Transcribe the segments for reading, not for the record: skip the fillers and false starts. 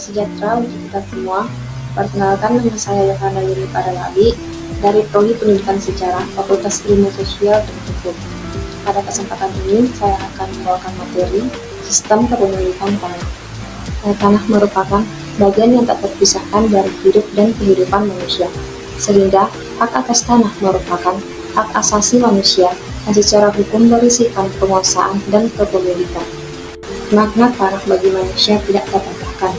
sejahtera untuk kita semua. Perkenalkan, nama saya Yohana Yuri Paralabi dari Prodi Pendidikan Sejarah Fakultas Ilmu Sosial dan Hukum. Pada kesempatan ini, saya akan membawakan materi Sistem Kepemilikan Tanah. Tanah merupakan bagian yang tak terpisahkan dari hidup dan kehidupan manusia, sehingga hak atas tanah merupakan hak asasi manusia yang secara hukum berisikan penguasaan dan kepemilikan. Makna tanah bagi manusia tidak terpisahkan.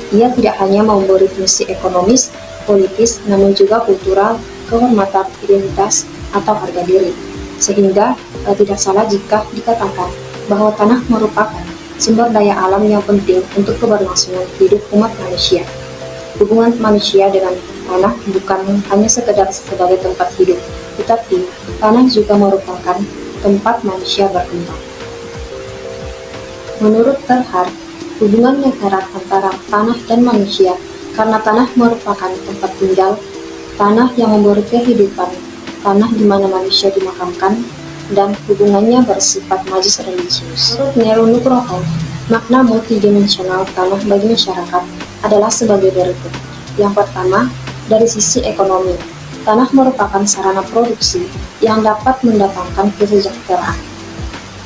Ia tidak hanya memberi fungsi ekonomis, politis, namun juga kultural, kehormatan, identitas, atau harga diri. Sehingga tidak salah jika dikatakan bahwa tanah merupakan sumber daya alam yang penting untuk keberlangsungan hidup umat manusia. Hubungan manusia dengan tanah bukan hanya sekedar sebagai tempat hidup, tetapi tanah juga merupakan tempat manusia berkembang. Menurut Terhar, hubungan yang erat antara tanah dan manusia karena tanah merupakan tempat tinggal, tanah yang memberi kehidupan, tanah di mana manusia dimakamkan, dan hubungannya bersifat magis religius. Menurut Nero Nugroho, makna multidimensional tanah bagi masyarakat adalah sebagai berikut. Yang pertama, dari sisi ekonomi, tanah merupakan sarana produksi yang dapat mendatangkan kesejahteraan.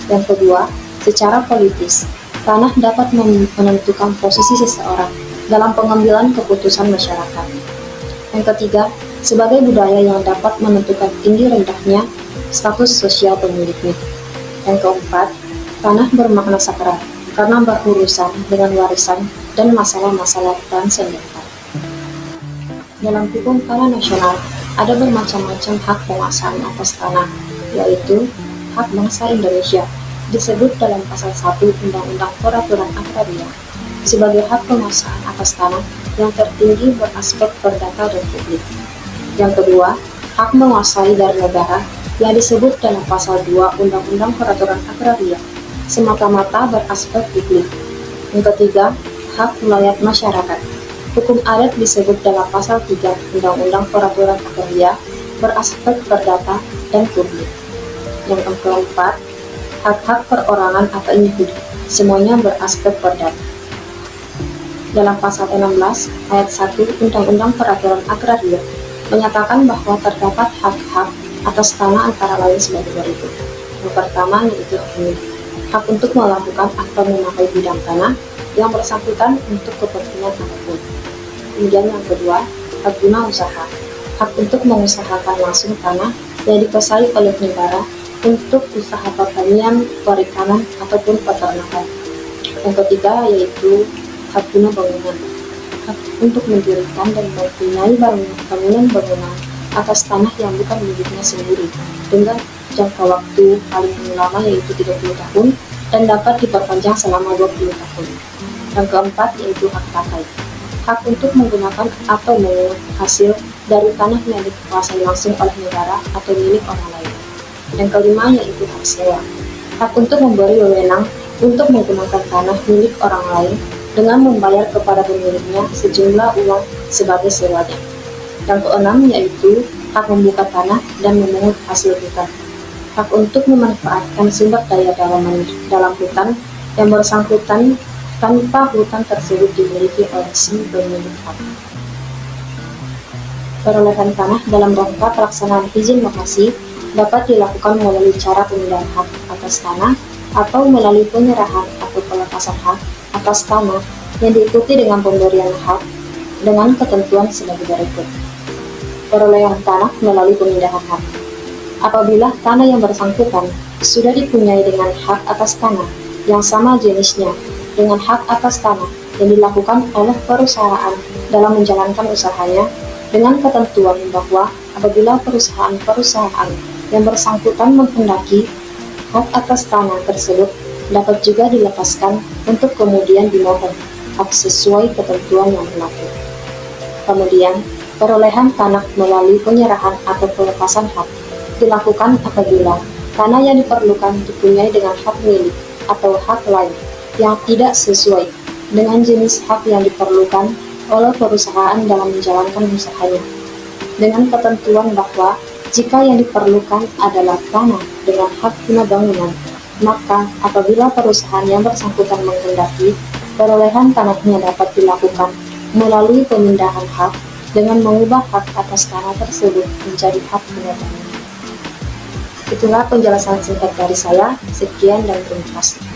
Yang kedua, secara politis, tanah dapat menentukan posisi seseorang dalam pengambilan keputusan masyarakat. Yang ketiga, sebagai budaya yang dapat menentukan tinggi rendahnya status sosial pemiliknya. Yang keempat, tanah bermakna sakral karena berurusan dengan warisan dan masalah-masalah transendental. Dalam hukum tanah nasional, ada bermacam-macam hak penguasaan atas tanah, yaitu hak bangsa Indonesia, disebut dalam pasal 1 Undang-Undang Peraturan Agraria sebagai hak penguasaan atas tanah yang tertinggi beraspek perdata dan publik. Yang kedua, hak menguasai dari negara yang disebut dalam pasal 2 Undang-Undang Peraturan Agraria semata-mata beraspek publik. Yang ketiga, hak wilayah masyarakat. Hukum adat disebut dalam pasal 3 Undang-Undang Peraturan Agraria beraspek perdata dan publik. Yang keempat, hak-hak perorangan atau individu, semuanya beraspek perdata. Dalam pasal 16 ayat 1 Undang-Undang Peraturan Agraria menyatakan bahwa terdapat hak-hak atas tanah antara lain sebagai berikut. Yang pertama yaitu hak untuk melakukan atau memakai bidang tanah yang bersangkutan untuk kepentingan apapun. Kemudian yang kedua, hak guna usaha, hak untuk mengusahakan langsung tanah yang dikuasai oleh negara untuk usaha pertanian, perikanan, ataupun peternakan. Yang ketiga yaitu hak guna bangunan, hak untuk mendirikan dan mempunyai bangunan atas tanah yang bukan miliknya sendiri dengan jangka waktu paling lama yaitu 30 tahun dan dapat diperpanjang selama 20 tahun. Yang keempat yaitu hak pakai, hak untuk menggunakan atau mengulang hasil dari tanah yang dikuasai langsung oleh negara atau milik orang lain. Yang kelima yaitu hak sewa, hak untuk memberi wewenang untuk menggunakan tanah milik orang lain dengan membayar kepada pemiliknya sejumlah uang sebagai sewanya. Yang keenam yaitu hak membuka tanah dan memungut hasil hutan, hak untuk memanfaatkan sumber daya dalam hutan yang bersangkutan tanpa hutan tersebut dimiliki oleh si pemilik hak. Perolehan tanah dalam rangka pelaksanaan izin lokasi dapat dilakukan melalui cara pemindahan hak atas tanah atau melalui penyerahan atau pelepasan hak atas tanah yang diikuti dengan pemberian hak dengan ketentuan sebagai berikut. Perolehan tanah melalui pemindahan hak. Apabila tanah yang bersangkutan sudah dipunyai dengan hak atas tanah yang sama jenisnya dengan hak atas tanah yang dilakukan oleh perusahaan dalam menjalankan usahanya dengan ketentuan bahwa apabila perusahaan-perusahaan yang bersangkutan menghendaki hak atas tanah tersebut dapat juga dilepaskan untuk kemudian dimohon hak sesuai ketentuan yang berlaku. Kemudian, perolehan tanah melalui penyerahan atau pelepasan hak dilakukan apabila tanah yang diperlukan dipunyai dengan hak milik atau hak lain yang tidak sesuai dengan jenis hak yang diperlukan oleh perusahaan dalam menjalankan usahanya, dengan ketentuan bahwa jika yang diperlukan adalah tanah dengan hak guna bangunan, maka apabila perusahaan yang bersangkutan menghendaki Perolehan tanahnya dapat dilakukan melalui pemindahan hak dengan mengubah hak atas tanah tersebut menjadi hak penetapnya. Itulah penjelasan singkat dari saya. Sekian dan terima kasih.